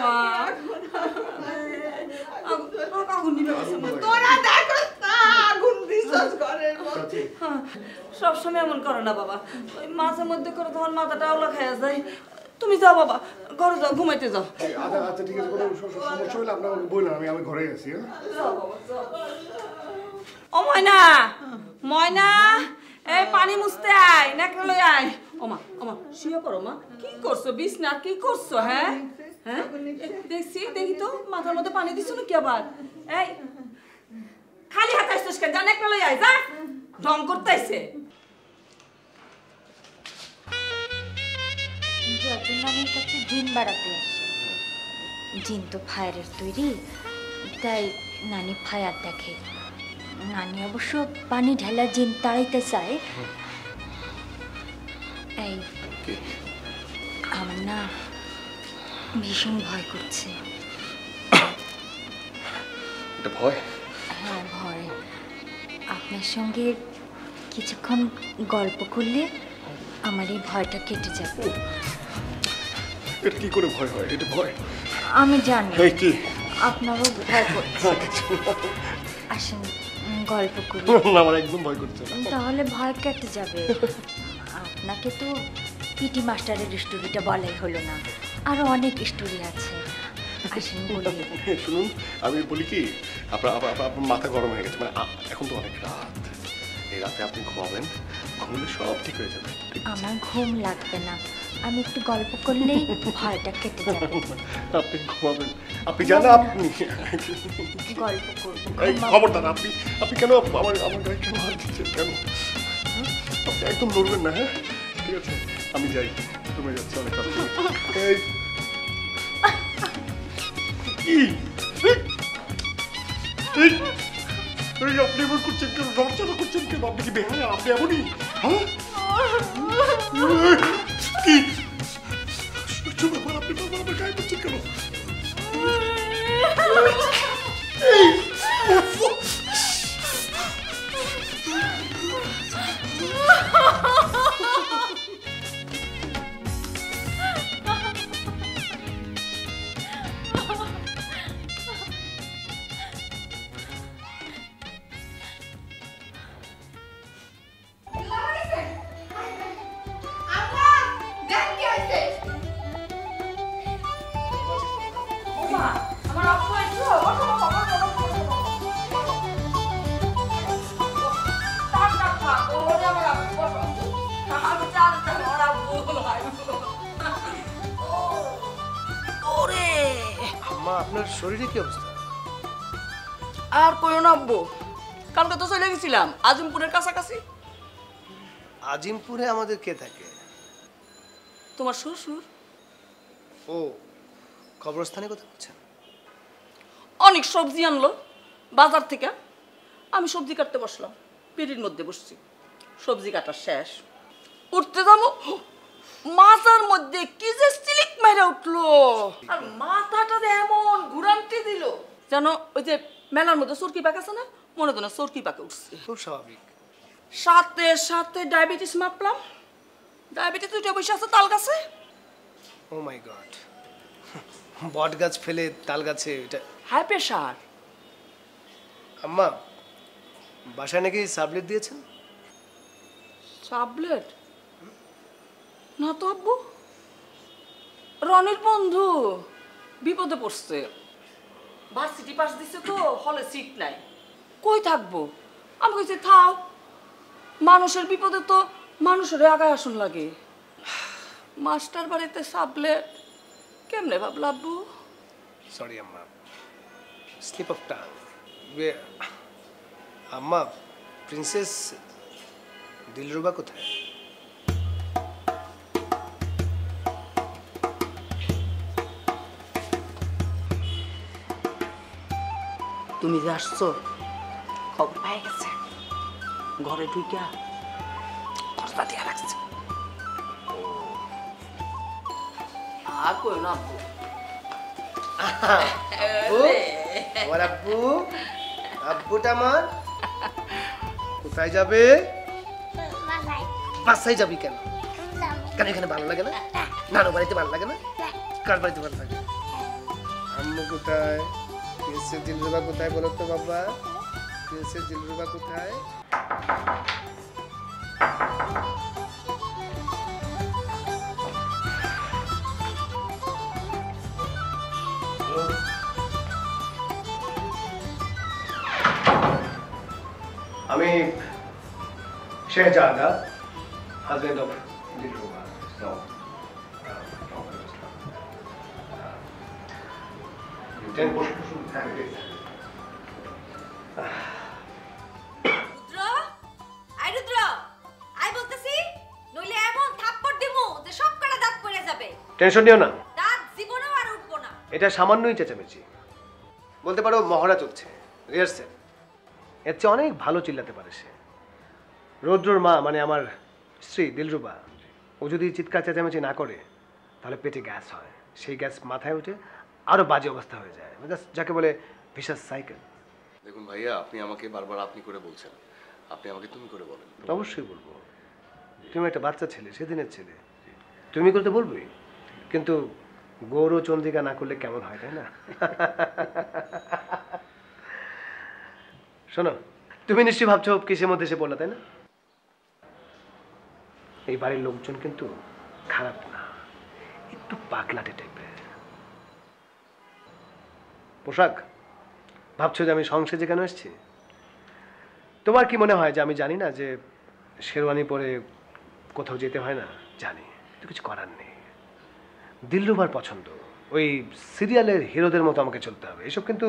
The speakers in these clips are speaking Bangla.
মা আগুন নিবে তোরা দেখো না আগুন দিছস ঘরের মধ্যে সব সময় এমন করো না বাবা ওই মাঝে মধ্যে করে তোমার মাথাটা আওলা খাইয়া যায় তুমি যাও বাবা ঘরে যাও ঘুমাইতে যাও আচ্ছা ঠিক আছে কোনো সমস্যা হলে আপনার বললাম আমি ঘরে আছি ও ময়না ময়না এই পানি মুছতে আয় নেকড়ে লই আয় ওমা শুয়ে পড়ো মা কি করছো বিছনা কি করছো হ্যাঁ হ্যাঁ দেখি তো মাথার মধ্যে পানি দিছো না কি আবার এই খালি হাতে আসছিস কেন যা নেকড়ে লই আয় যা ঢং করতেছে যতদিন নানির কাছে জিন বাড়াতে আসে জিন তো ফায়ারের তৈরি তাই নানি ফায়ার দেখে নানি অবশ্য পানি ঢালা জিন তাড়াইতে চায় এই আমার না ভীষণ ভয় করছে ভয় হ্যাঁ ভয় আপনার সঙ্গে কিছুক্ষণ গল্প করলে আমার এই ভয়টা কেটে যাবে এটা কি করে ভয় হয় এটা ভয় আমি জানি কি আপনারও ভয় করছে আসেন গল্প করি আমার একদম ভয় করছে না তাহলে ভয় কেটে যাবে আপনাকে তো পিটি মাস্টারের স্টোরিটা বলাই হলো না আরো অনেক স্টোরি আছে আসেন বলি শুনুন আমি বলি কি আপনার মাথা গরম হয়ে গেছে মানে এখন তো অনেক রাত এই রাতে আপনি ঘুমাবেন ঘুমলে সব ঠিক হয়ে যাবে আমার ঘুম লাগবে না আমি একটু গল্প করলেই ভয়টা কেটে যাবে আপনি ঘুমাবেন আপনি জানেন আপনি গল্প করবো এই খবরদার আপনি কেন আমার গায়ে কেন হাত দিচ্ছেন কেন আপনি একদম নড়বেন না হ্যাঁ ঠিক আছে আমি যাই তুমি যাচ্ছি অনেক রাত এই আপনি এমন করছেন কেন নড়চড়া করছেন কেন আপনি কি বেহায়া আপনি এমনই হ্যাঁ কি আপনি আমার গায়ে করছেন কেন আপনার শরীরে কি অবস্থা আর কইও না আব্বু কালকে তো চলে গেছিলাম আজিমপুরের কাছাকাছি আজিমপুরে আমাদের কে থাকে তোমার শ্বশুর ও কবরস্থানে কথা বলছেন অনেক সবজি আনলো বাজার থেকে আমি সবজি কাটতে বসলাম পিড়ির মধ্যে বসছি সবজি কাটা শেষ উঠতে যাবো মাথার মধ্যে কি যে সিলিক মেরে উঠলো আর মাথাটা এমন ঘুরান্তি দিল যেন ওই যে মেলার মধ্যে চরকি পাক আছে না মনে হয় না চরকি পাকে উঠছে খুব স্বাভাবিক সাথে সাথে ডায়াবেটিস মাপলাম ডায়াবেটিস দুইটা বসে আছে তাল গাছে ও মাই গড বট গাছ ফেলে তাল গাছে এটা হাই প্রেশার আম্মা বাসায় নাকি সাবলেট দিয়েছেন সাবলেট না তো আব্বু রনির বন্ধু বিপদে পড়ছে ভার্সিটি পাস দিছে তো হলে সিট নাই কই থাকবো আমি কইছি থাও মানুষের বিপদে তো মানুষের আগায় আসুন লাগে মাস্টার বাড়িতে সাবলেট কেমনে ভাবলা আব্বু সরি আম্মা স্লিপ অফ টাং আম্মা প্রিন্সেস দিলরুবা কোথায় তুমি যে আসছো খবর পাই গেছে ঘরে ঢুইকা খরচা দিয়া রাখছে আর কই না আব্বু আমার আব্বু আব্বুটা আমার কোথায় যাবে বাসায় যাবি কেন কেন এখানে ভালো লাগে না নানু বাড়িতে ভালো লাগে না কার বাড়িতে ভালো লাগে আম্মু কোথায়? প্রিন্সেস দিলরুবা কোথায় বলো তো বাবা? প্রিন্সেস দিলরুবা কোথায়? আমি শেহজাদা, হাজবেন্ড অফ দিলরুবা। রুদ্র, আই রুদ্র, আই বলতেছি, নইলে এমন থাপ্পড় দিমু যে সব কটা দাঁত পড়ে যাবে। টেনশন নিও না, দাঁত জীবনেও আর উঠবো না। এটা সামান্যই চেঁচামেচি, বলতে পারো মহড়া চলছে, রিহার্সেল। এর চেয়ে অনেক ভালো চিল্লাতে পারে সে। রৌদ্রর মা মানে আমার স্ত্রী দিলরুবা, ও যদি চিৎকার চেঁচামেচি না করে তাহলে পেটে গ্যাস হয়, সেই গ্যাস মাথায় উঠে আরো বাজে অবস্থা হয়ে যায়, যাকে বলে ভিশাস সাইকেল। দেখুন ভাইয়া, আপনি আমাকে বারবার আপনি করে বলছেন, আপনি আমাকে তুমি করে বলেন। অবশ্যই বলবো, তুমি একটা বাচ্চা ছেলে, সেদিনের ছেলে, তুমি করতে বলবোই, কিন্তু গৌর চন্দ্রিকা না করলে কেমন হয়, তাই না? শোনো, তুমি নিশ্চয়ই ভাবছো কিসের মধ্যে এসে পড়লা, তাই না? এই বাড়ির লোকজন কিন্তু খারাপ না, একটু পাগলাটে টাইপের। পোশাক ভাবছো যে আমি সংসেজে কেন এসেছি? তোমার কি মনে হয় যে আমি জানি না যে শেরওয়ানি পরে কোথাও যেতে হয় না? জানি, তো কিছু করার নেই। দিলরুবার পছন্দ, ওই সিরিয়ালের হিরোদের মতো আমাকে চলতে হবে, এসব কিন্তু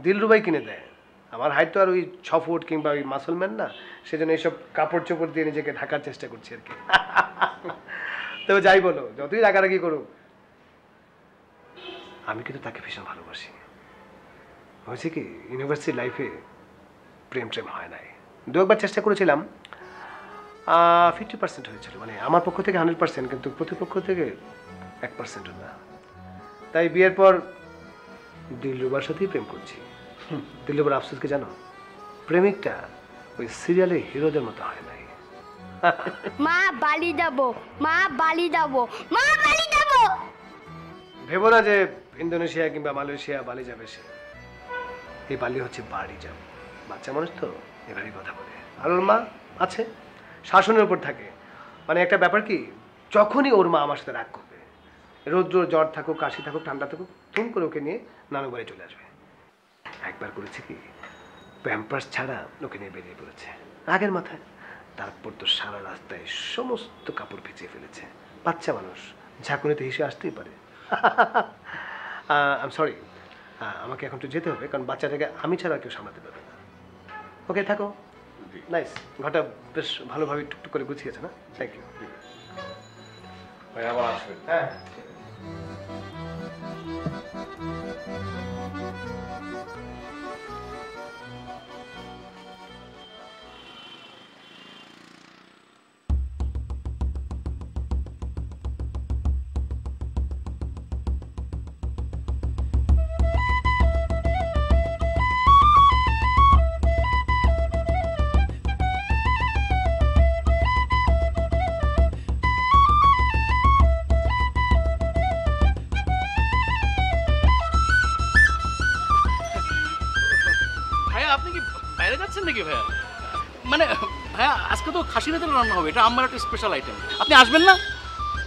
দিলরুবাই কিনে দেয়। আমার হাইট তো আর ওই 6 ফুট কিংবা ওই মাসলম্যান না, সেজন্য এইসব কাপড় চোপড় দিয়ে নিজেকে ঢাকার চেষ্টা করছি আর কি। তবে যাই বলো, যতই রাগারাগি করুক, আমি কিন্তু তাকে ভীষণ ভালোবাসি। হয়েছে কি, ইউনিভার্সিটি লাইফে প্রেম হয় নাই, দু একবার চেষ্টা করেছিলাম, 50% হয়েছিল, মানে আমার পক্ষ থেকে 100%, কিন্তু প্রতিপক্ষ থেকে 1%ও না। তাই বিয়ের পর দিলরুবার সাথেই প্রেম করছি। দিলরুবার আফসোসকে জানো, প্রেমিকটা ওই সিরিয়ালের হিরোদের মতো হয় নাই। মা বালি যাবো, মা বালি যাবো, মা বালি যাবো। ভেবো না যে ইন্দোনেশিয়া কিংবা মালয়েশিয়া বালি যাবে সে, এই বালি হচ্ছে বাড়ি যাবে। বাচ্চা মানুষ তো এভাবেই কথা বলে। আর ওর মা আছে, শাসনের উপর থাকে, মানে একটা ব্যাপার কি, যখনই ওর মা আমার সাথে রাগ করবে, রৌদ্র জ্বর থাকুক, কাশি থাকুক, ঠান্ডা থাকুক, তুম করে ওকে নিয়ে নানু বাড়ি চলে আসবে। একবার করেছে কি, প্যাম্পার্স ছাড়া ওকে নিয়ে বেরিয়ে পড়েছে রাগের মাথায়, তারপর তো সারা রাস্তায় সমস্ত কাপড় ভিজিয়ে ফেলেছে। বাচ্চা মানুষ, ঝাঁকুনিতে হেসে আসতেই পারে। আই এম সরি, আমাকে এখন তো যেতে হবে, কারণ বাচ্চাটাকে আমি ছাড়া কেউ সামলাতে পারবে না। ওকে, থাকো। নাইস, ঘরটা বেশ ভালোভাবে টুকটুক করে গুছিয়েছে না? Thank you. ভাই আবার আসবেন। হ্যাঁ, ভাইয়া আপনি কি বাইরে যাচ্ছেন নাকি ভাইয়া? মানে ভাইয়া আজকে তো খাসি তেল রান্না হবে, এটা আমার একটা স্পেশাল আইটেম, আপনি আসবেন না?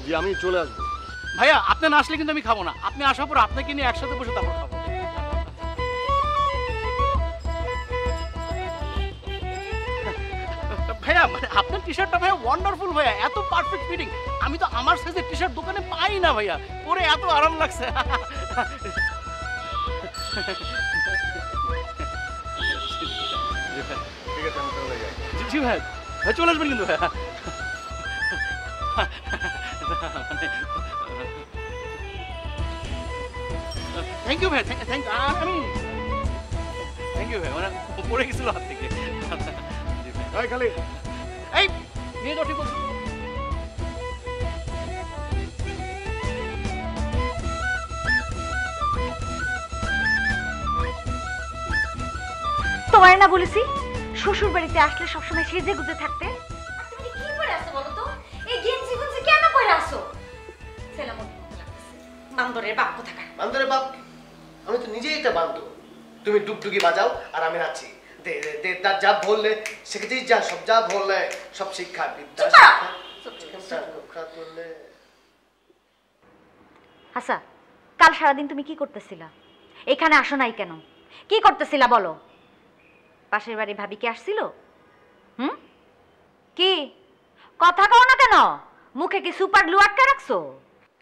জি, আমি চলে আসবো। ভাইয়া আপনি না আসলে কিন্তু আমি খাবো না, আপনি আসার পর আপনাকে নিয়ে একসাথে বসে তারপর খাবো। ভাইয়া মানে আপনার টি শার্টটা ভাইয়া ওয়ান্ডারফুল ভাইয়া, এত পারফেক্ট ফিটিং, আমি তো আমার সাইজের টি শার্ট দোকানে পাই না ভাইয়া, পরে এত আরাম লাগছে। ঠিক আছে, আমি চলে যাই। জি ভাই, ভাই চলে আসবেন কিন্তু ভাইয়া। থ্যাংক ইউ ভাই, থ্যাংক আমি থ্যাংক ইউ ভাই, মানে পড়ে গেছিল হাত থেকে। এই খালি এই নিয়ে যাও, ঠিক বলছো। তোমার না বলেছি শ্বশুর বাড়িতে আসলে সবসময় সেজে গুজে থাকতে? আর তুমি কি পরে আসো বলো তো? এই গেঞ্জি গুঞ্জি কেন পরে আসো? ছেলে মতো লাগতেছে, বান্দরের বাপ কোথাকার। বান্দরের বাপ? আমি তো নিজেই এটা বান্ধব। তুমি ডুগডুগি বাজাও আর আমি নাচি। দে দে দে তা যা বললে সেক্ষেত্রেই যা সব যা বললে সব শিক্ষা বিদ্যা শিক্ষা করলে। আচ্ছা, কাল সারাদিন তুমি কি করতেছিলা? এখানে আসো নাই কেন? কি করতেছিলা বলো? পাশের বাড়ি ভাবি কি আসছিল? কি কথা কও না কেন? মুখে কি সুপার গ্লু আটকে রাখছো?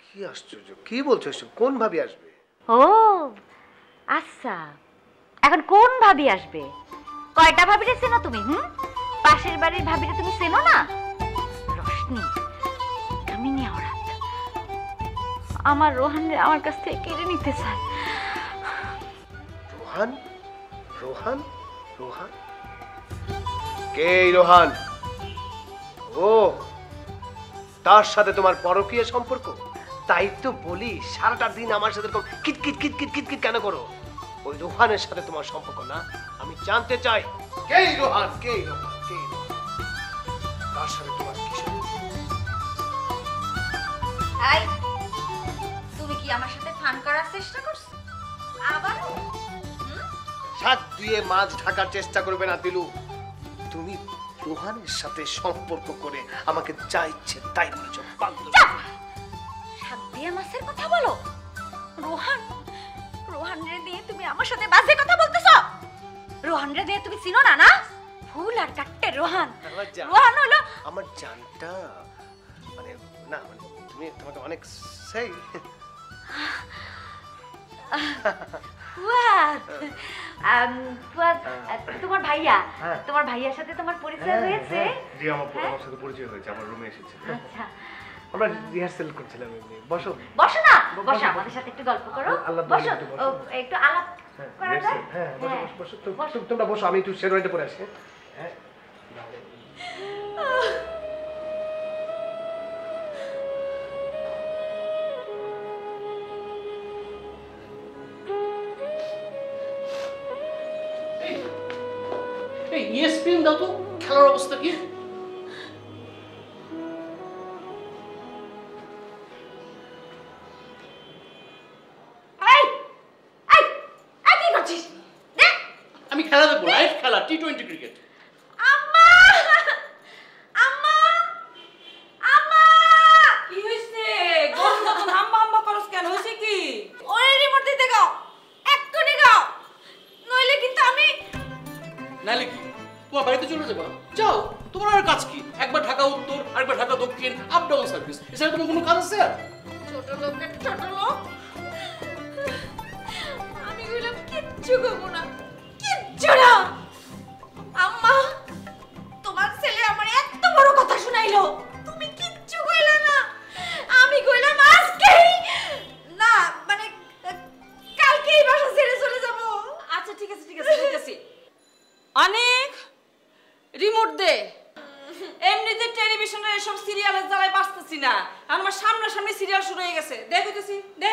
কি আশ্চর্য, কি বলছো এসব? কোন ভাবি আসবে? ও আচ্ছা, এখন কোন ভাবি আসবে? কয়টা ভাবিরে চেনো তুমি? পাশের বাড়ির ভাবিরে তুমি চেনো না? রশনি, কামিনী ওরা আমার রোহানরে আমার কাছ থেকে কেড়ে নিতে চায়। রোহান? রোহান? রোহান? কে এই রোহান? ও, তার সাথে তোমার পরকীয় সম্পর্ক? তাই তো বলি সারাটা দিন আমার সাথে এরকম কিটকিট কিটকিট কিটকিট কেন করো? ওই রোহানের সাথে তোমার সম্পর্ক না? আমি জানতে চাই কে এই রোহান? কে এই রোহান? কে এই রোহান? তার সাথে তোমার কি সম্পর্ক? এই, তুমি কি আমার সাথে ফান করার চেষ্টা করছো? আবার শাক দিয়ে মাছ ঢাকার চেষ্টা করবে না দিলু। তুমি রোহানের সাথে সম্পর্ক করে আমাকে যা ইচ্ছে তাই বলেছো। শাক দিয়ে মাছের কথা বলো? রোহান, রোহান রে দিয়ে তুমি আমার সাথে বাজে কথা বলতেছো? রোহান রে দিয়ে তুমি চিনো না না? ফুল আর কাটতে রোহান। রোহান হলো আমার জানটা, মানে না মানে তুমি তোমাকে অনেক সেই ফুয়াদ। ফুয়াদ, তোমার ভাইয়া, তোমার ভাইয়ার সাথে তোমার পরিচয় হয়েছে? জি, আমার সাথে পরিচয় হয়েছে, আমার রুমে এসেছে। আচ্ছা, আমরা রিহার্সাল করছিলাম এমনি। বসো বসো না, বসো আমাদের সাথে একটু গল্প করো। আল্লাহ বসো, একটু বসো। একটু আলাপ করা যায়? হ্যাঁ বসো বসো তোমরা বসো, আমি একটু শেরওয়ানিটা পরে আসি। হ্যাঁ এই ESPN দাও তো, খেলার অবস্থা কি? আমি খেলা দেখবো, লাইভ খেলা, T20 ক্রিকেট। কি হইছে? গরম মতন হাম্বা হাম্বা করস কেন? হইছে কি? ওরে রিমোট দিতে গাও, এক্ষুনি গাও, নইলে কিন্তু আমি নাইলে কি তোমার বাড়িতে চলে যাবো? যাও, তোমার আর কাজ কি? একবার ঢাকা উত্তর, আরেকবার ঢাকা দক্ষিণ, আপ ডাউন সার্ভিস। এছাড়া তোমার কোনো কাজ আছে আর? ছোট লোকের ছোট লোক। আমি বললাম কিচ্ছু করবো না, কিচ্ছু না। আম্মা, তোমার ছেলে আমার এত বড় কথা শুনাইলো, তুমি কিচ্ছু কইলা না। আমি কইলাম আজকেই না, মানে কালকেই বাসা ছেড়ে চলে যাব। আচ্ছা ঠিক আছে ঠিক আছে ঠিক আছে। অনেক রিমোট দে। এমনিতে টেলিভিশনের এসব সিরিয়ালের জ্বালায় বাঁচতেছি না, আর আমার সামনাসামনি সিরিয়াল শুরু হয়ে গেছে। দেখতেছি দে,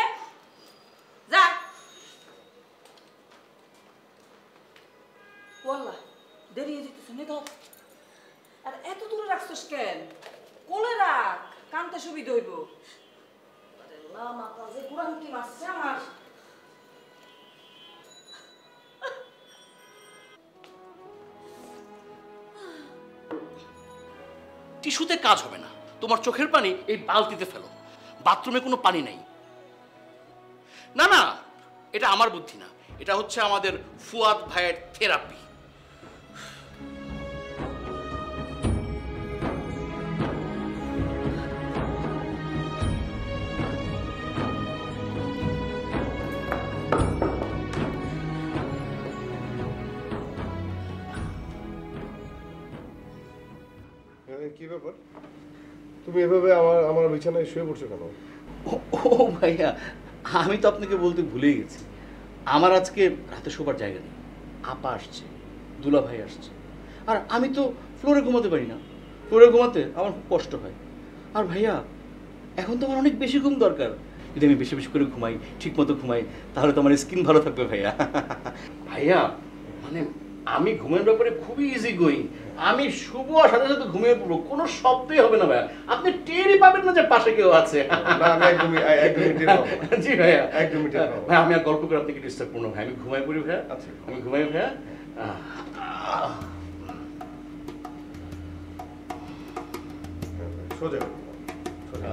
যা। ওয়াল্লাহ দেরি হয়ে যেতেছে, নে দাও। আর এত দূরে রাখছিস কেন? কোলে রাখ, কানতে সুবিধা হইব। আরে লা মাথা যে কুরআন কি মারছে আমার। টিস্যুতে কাজ হবে না, তোমার চোখের পানি এই বালতিতে ফেলো। বাথরুমে কোনো পানি নাই। না না, এটা আমার বুদ্ধি না, এটা হচ্ছে আমাদের ফুয়াদ ভাইয়ের থেরাপি। কি ব্যাপার? তুমি এভাবে আমার বিছানায় শুয়ে পড়ছো কেন? ও ভাইয়া, আমি তো আপনাকে বলতে ভুলেই গেছি, আমার আজকে রাতে শোবার জায়গা নেই। আপা আসছে, দুলা ভাই আসছে, আর আমি তো ফ্লোরে ঘুমাতে পারি না। ফ্লোরে ঘুমাতে আমার খুব কষ্ট হয়। আর ভাইয়া, এখন তো আমার অনেক বেশি ঘুম দরকার। যদি আমি বেশি বেশি করে ঘুমাই, ঠিক মতো ঘুমাই, তাহলে তো আমার স্কিন ভালো থাকবে ভাইয়া। ভাইয়া মানে আমি ঘুমের ব্যাপারে খুবই ইজি গোয়িং। আমি শুভ আর সাথে সাথে ঘুমিয়ে পড়বো, কোনো শব্দই হবে না ভাইয়া। আপনি টেরই পাবেন না যে পাশে কেউ আছে। না আমি একদমই টের পাবো না। জি ভাইয়া, একদমই টের পাবো না। ভাই আমি আর গল্প করে আপনাকে ডিস্টার্ব করবো না ভাই, আমি ঘুমাই পড়ি ভাইয়া। আচ্ছা। আমি ঘুমাই ভাইয়া। সোজা সোজা।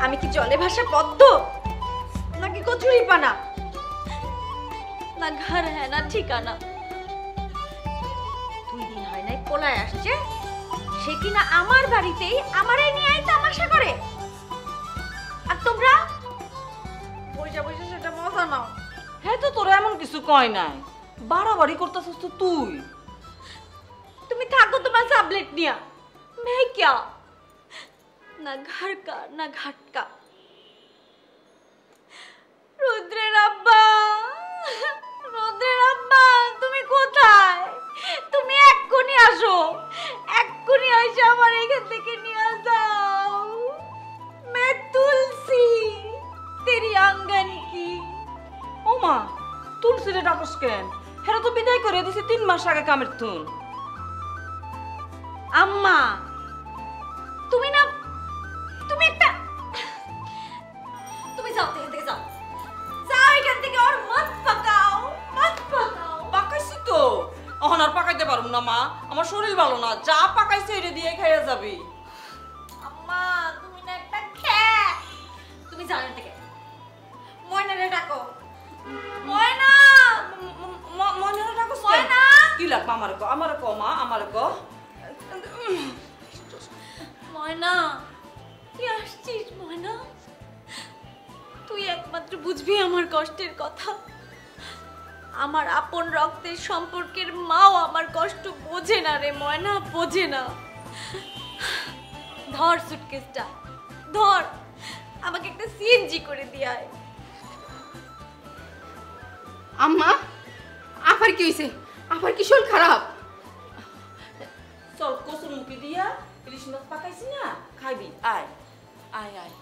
আমি কি জলে ভাসা পদ্ম নাকি কচুরি পানা, না ঘর হ্যাঁ না ঠিকানা? 2 দিন হয় নাই পোলায় আসছে, সে কিনা আমার বাড়িতেই আমারই নিয়ে আই তামাশা করে, আর তোমরা বসে বসে সেটা মজা নাও। হ্যাঁ তো তোরা এমন কিছু কয় নাই, বাড়াবাড়ি করতেছিস তো তুই। তুমি থাকো তোমার সাবলেট নিয়া, मैं क्या ना घर का ना घाट का। রুদ্রের আব্বা, রুদ্রের আব্বা তুমি কোথায়? তুমি এক্ষুনি আসো, এক্ষুনি এসে আমার এখান থেকে নিয়ে যাও। मैं तुलसी तेरी आंगन की। ও মা, তুলসিরে ডাকস কেন? হেরা তো বিদায় করে দিছে 3 মাস আগে কামের থুন। আম্মা তুমি না, তুমি একটা, তুমি যাও এখান থেকে, যাও যাও এখান থেকে, আর মত পাকাও, মত পাকাও। পাকাইছি তো, এখন আর পাকাইতে পারবো না মা, আমার শরীর ভালো না, যা পাকাইছে এটা দিয়ে খাইয়া যাবি। আম্মা তুমি না একটা খ্যাত, তুমি যাও এখান থেকে, ময়নারে ডাকো। ময়না, মনে রাখো ময়না। কি লাগবে আমার কো মা, আমার কো। ময়না তুই আসছিস? ময়না তুই একমাত্র বুঝবি আমার কষ্টের কথা। আমার আপন রক্তের সম্পর্কের মাও আমার কষ্ট বোঝে না রে ময়না, বোঝে না। ধর সুটকেসটা, ধর, আমাকে একটা সিএনজি করে দিয়ে আয়। আম্মা আফার কি হইছে? আফার কি শরীর খারাপ? চল কসুর মুখে দিয়া ইলিশ মাছ পাকাইছি না, খাইবি, আয় আয় আয়।